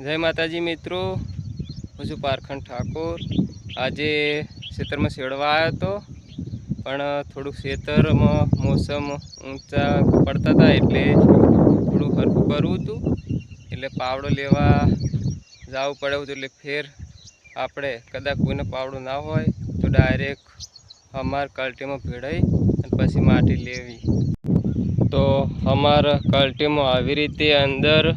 जय माताजी मित्रों, હું છું પારખંડ ઠાકોર। આજે ખેતરમાં શેડવા આવ્યો હતો, પણ થોડુંક ખેતરમાં મોસમ ઊંચા પડતા હતા એટલે થોડું હરખું કરવું હતું, એટલે પાવડો લેવા જવું પડે હતું। એટલે ફેર આપણે કદાચ કોઈને પાવડો ના હોય તો ડાયરેક્ટ અમારા કલ્ટીમાં ભેળાઈ અને પછી માટી લેવી। તો અમારા કલ્ટીમાં આવી રીતે અંદર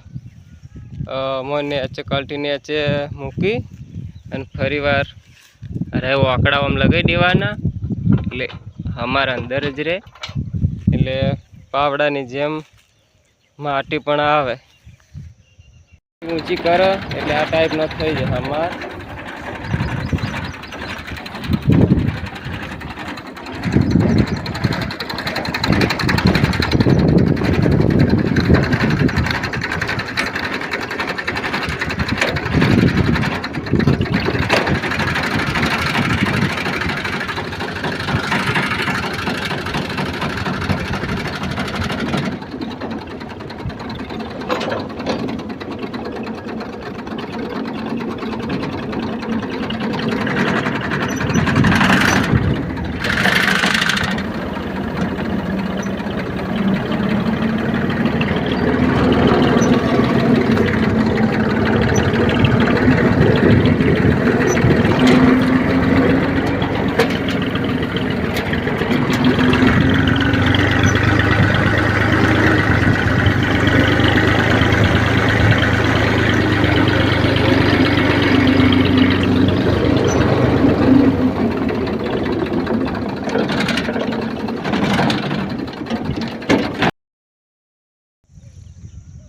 મને કલ્ટી નીચે મૂકી અને ફરી વાર વાકડામાં લગાવી દેવાના, એટલે અમારા અંદર જ રહે, એટલે પાવડાની જેમ માટી પણ આવે। ઊંચી કરે એટલે આ ટાઈપનો થઈ જાય અમાર।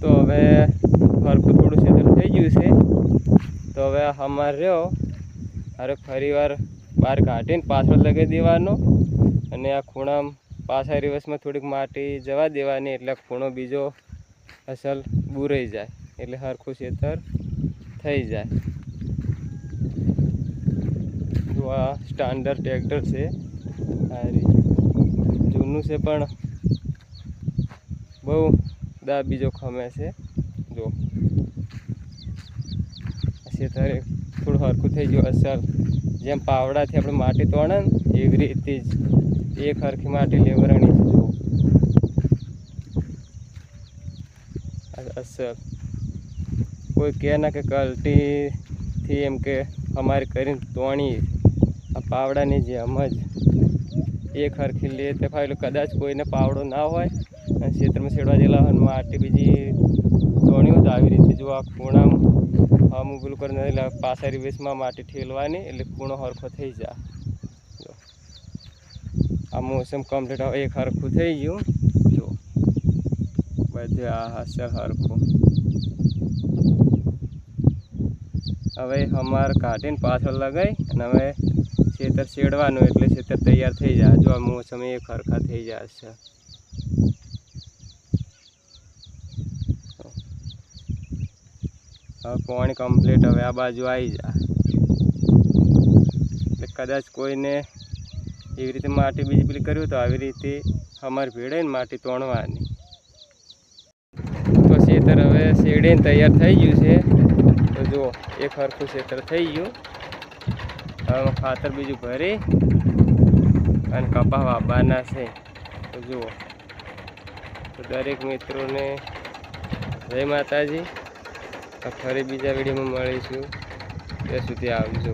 તો હવે હરખું થોડું સેટલ થઈ ગયું છે, તો હવે અમારે રહ્યો અરે ફરી વાર બહાર કાઢીને પાછળ લગાવી દેવાનો, અને આ ખૂણામાં પાછા રિવર્સમાં થોડીક માટી જવા દેવાની, એટલે ખૂણો બીજો અસલ બુરાઈ જાય, એટલે હરખું સેતર થઈ જાય। જો આ સ્ટાન્ડર્ડ ટ્રેક્ટર છે, આ જૂનું છે પણ બહુ બીજો ખમે છે। જો ખેતરે થોડું હરખું થઈ ગયું અસર, જેમ પાવડાથી આપણે માટી તોડે ને એવી રીતે જ એક હરખી માટી લેવરણી છે। જો અસર કોઈ કહે ના કે કલ્ટીથી એમ કે અમારે કરીને તોણી, આ પાવડાની જેમ જ એક હરખી લે તે ફાયલો। કદાચ કોઈને પાવડો ના હોય અને ખેતરમાં છેડવા જેલા હોય માટી બીજી તોણી હોય તો આવી રીતે જો આ ખૂણામાં અમુક પેલું કરીને એટલે પાછા રિવેસમાં માટી ઠેલવાની, એટલે ખૂણો હરખો થઈ જાય। જો આ મોસમ કમ્પ્લીટ હવે એક હરખું થઈ ગયું। જો બધે આ અસર હરખું હવે અમારે કાઢીને પાછળ લગાવી અને હવે ખેતર છેડવાનું, એટલે ખેતર તૈયાર થઈ જાય। જો આ મોસમ એક હરખા થઈ જાય છે। હવે પાણી કમ્પ્લીટ હવે આ બાજુ આવી જાય, એટલે કદાચ કોઈને એવી રીતે માટી બીજી પેલી કર્યું તો આવી રીતે અમારે ભેળાઈને માટી તોડવાની। તો ખેતર હવે શેડીને તૈયાર થઈ ગયું છે, તો જુઓ એક હરખું ખેતર થઈ ગયું। હવે ખાતર બીજું ભરી અને કપા વાવવાના છે। તો જુઓ, તો દરેક મિત્રોને જય માતાજી। ફરી બીજા વિડીયોમાં મળીશું, ત્યાં સુધી આવજો।